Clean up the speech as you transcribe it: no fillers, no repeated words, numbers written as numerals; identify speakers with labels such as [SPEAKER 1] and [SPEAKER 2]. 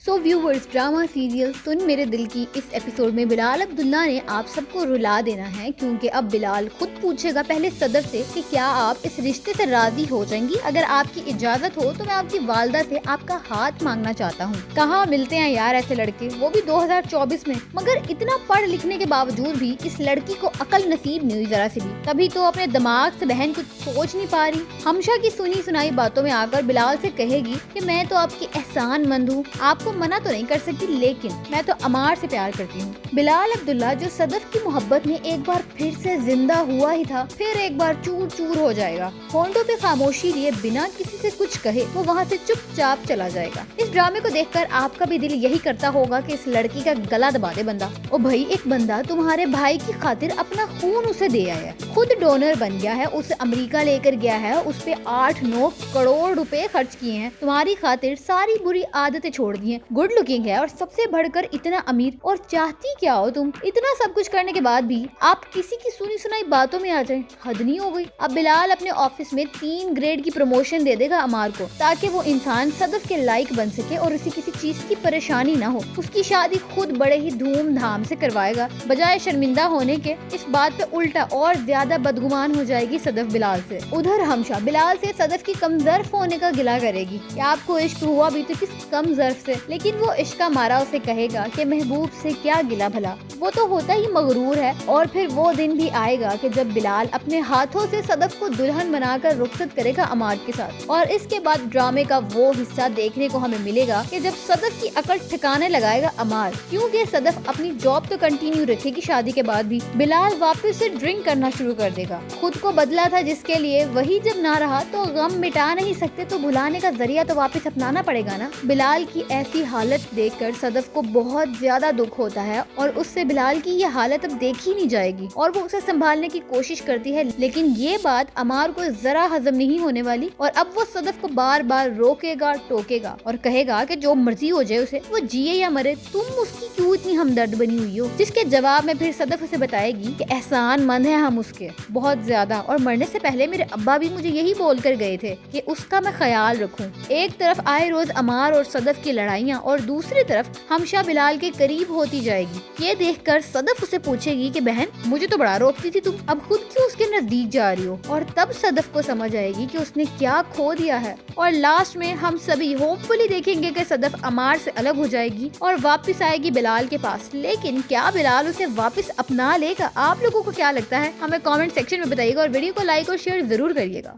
[SPEAKER 1] सो viewers, drama serial सुन मेरे दिल की इस एपिसोड में बिलाल अब्दुल्ला ने आप सबको रुला देना है, क्योंकि अब बिलाल खुद पूछेगा पहले सदर से कि क्या आप इस रिश्ते से राजी हो जाएंगी। अगर आपकी इजाजत हो तो मैं आपकी वालदा से आपका हाथ मांगना चाहता हूँ। कहाँ मिलते हैं यार ऐसे लड़के, वो भी 2024 में। मगर इतना पढ़ लिखने के बावजूद भी इस लड़की को अकल नसीब नहीं हुई जरा सी भी। तभी तो अपने दिमाग से बहन कुछ सोच नहीं पा रही। हमशा की सुनी सुनाई बातों में आकर बिलाल से कहेगी कि मैं तो आपकी एहसानमंद हूँ, आपको मना तो नहीं कर सकती, लेकिन मैं तो अमार से प्यार करती हूँ। बिलाल अब्दुल्ला जो सदफ की मोहब्बत में एक बार फिर से जिंदा हुआ ही था, फिर एक बार चूर चूर हो जाएगा। होंठों पे खामोशी लिए बिना किसी से कुछ कहे वो वहाँ से चुपचाप चला जाएगा। इस ड्रामे को देखकर आपका भी दिल यही करता होगा कि इस लड़की का गला दबा दे बंदा। ओ भाई, एक बंदा तुम्हारे भाई की खातिर अपना खून उसे दे आया है, खुद डोनर बन गया है, उसे अमेरिका लेकर गया है, उस पे 8-9 करोड़ रुपए खर्च किए हैं, तुम्हारी खातिर सारी बुरी आदतें छोड़ दी हैं, गुड लुकिंग है और सबसे बढ़कर इतना अमीर। और चाहती क्या हो तुम? इतना सब कुछ करने के बाद भी आप किसी की सुनी सुनाई बातों में आ जाए, हद नहीं हो गई? अब बिलाल अपने ऑफिस में 3 ग्रेड की प्रमोशन दे देगा अमार को, ताकि वो इंसान सदफ के लायक बन सके और उसे किसी चीज की परेशानी ना हो। उसकी शादी खुद बड़े ही धूमधाम से करवाएगा, बजाय शर्मिंदा होने के। इस बात पे उल्टा और ज्यादा बदगुमान हो जाएगी सदफ बिलाल से। उधर हमशा बिलाल से सदफ की कमजर्फ होने का गिला करेगी कि आपको इश्क हुआ भी तो किस कम ज़र्फ से, लेकिन वो इश्क का मारा उसे कहेगा कि महबूब से क्या गिला भला, वो तो होता ही मगरूर है। और फिर वो दिन भी आएगा कि जब बिलाल अपने हाथों से सदफ को दुल्हन बनाकर रुखसत करेगा अमार के साथ। और इसके बाद ड्रामे का वो हिस्सा देखने को हमें मिलेगा कि जब सदफ की अकल ठिकाने लगाएगा अमार, क्योंकि सदफ अपनी जॉब तो कंटिन्यू रखेगी शादी के बाद भी। बिलाल वापस से ड्रिंक करना शुरू कर देगा, खुद को बदला था जिसके लिए, वही जब ना रहा तो गम मिटा नहीं सकते तो भुलाने का जरिया तो वापस अपनाना पड़ेगा ना। बिलाल की ऐसी हालत देखकर सदफ को बहुत ज्यादा दुख होता है और उससे बिलाल की ये हालत अब देखी नहीं जाएगी और वो उसे संभालने की कोशिश करती है, लेकिन ये बात अमार को जरा हजम नहीं होने वाली। और अब वो सदफ को बार बार रोकेगा, टोकेगा और कहेगा कि जो मर्जी हो जाए उसे, वो जिए या मरे, तुम उसकी क्यों इतनी हमदर्द बनी हुई हो? जिसके जवाब में फिर सदफ उसे बताएगी कि एहसानमंद है हम उसके बहुत ज्यादा, और मरने से पहले मेरे अब्बा भी मुझे यही बोल कर गए थे कि उसका मैं ख्याल रखूं। एक तरफ आए रोज अमार और सदफ की लड़ाइयाँ और दूसरी तरफ हमशा बिलाल के करीब होती जाएगी। ये देखकर सदफ उसे पूछेगी कि बहन, मुझे तो बड़ा रोकती थी तुम, अब खुद क्यों उसके नजदीक जा रही हो? और तब सदफ को समझ आएगी कि उसने क्या खो दिया है। और लास्ट में हम सभी होपफुली देखेंगे कि सदफ अमार से अलग हो जाएगी और वापस आएगी बिलाल के पास। लेकिन क्या बिलाल उसे वापस अपना लेगा? आप लोगों को क्या लगता है? हमें कमेंट सेक्शन में बताइएगा और वीडियो को लाइक और शेयर जरूर करिएगा।